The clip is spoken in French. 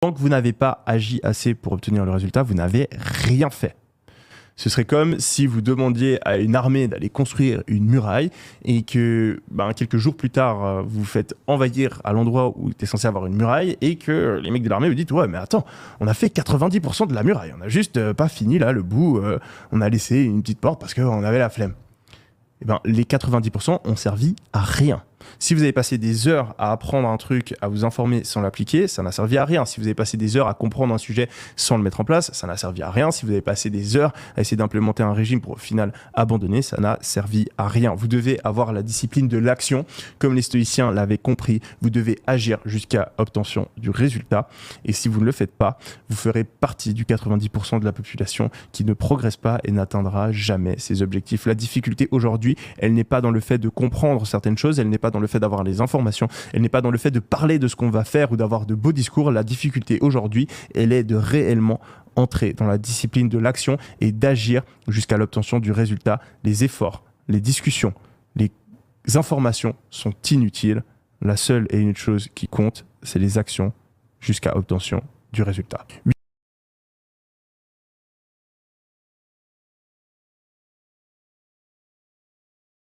Tant que vous n'avez pas agi assez pour obtenir le résultat, vous n'avez rien fait. Ce serait comme si vous demandiez à une armée d'aller construire une muraille et que quelques jours plus tard, vous faites envahir à l'endroit où tu es censé avoir une muraille et que les mecs de l'armée vous disent « Ouais, mais attends, on a fait 90% de la muraille, on a juste pas fini là, le bout, on a laissé une petite porte parce qu'on avait la flemme. » Les 90% ont servi à rien. Si vous avez passé des heures à apprendre un truc, à vous informer sans l'appliquer, ça n'a servi à rien. Si vous avez passé des heures à comprendre un sujet sans le mettre en place, ça n'a servi à rien. Si vous avez passé des heures à essayer d'implémenter un régime pour au final abandonner, ça n'a servi à rien. Vous devez avoir la discipline de l'action. Comme les stoïciens l'avaient compris, vous devez agir jusqu'à obtention du résultat. Et si vous ne le faites pas, vous ferez partie du 90% de la population qui ne progresse pas et n'atteindra jamais ses objectifs. La difficulté aujourd'hui, elle n'est pas dans le fait de comprendre certaines choses, elle n'est pas dans le fait d'avoir les informations, elle n'est pas dans le fait de parler de ce qu'on va faire ou d'avoir de beaux discours. La difficulté aujourd'hui, elle est de réellement entrer dans la discipline de l'action et d'agir jusqu'à l'obtention du résultat. Les efforts, les discussions, les informations sont inutiles. La seule et unique chose qui compte, c'est les actions jusqu'à obtention du résultat.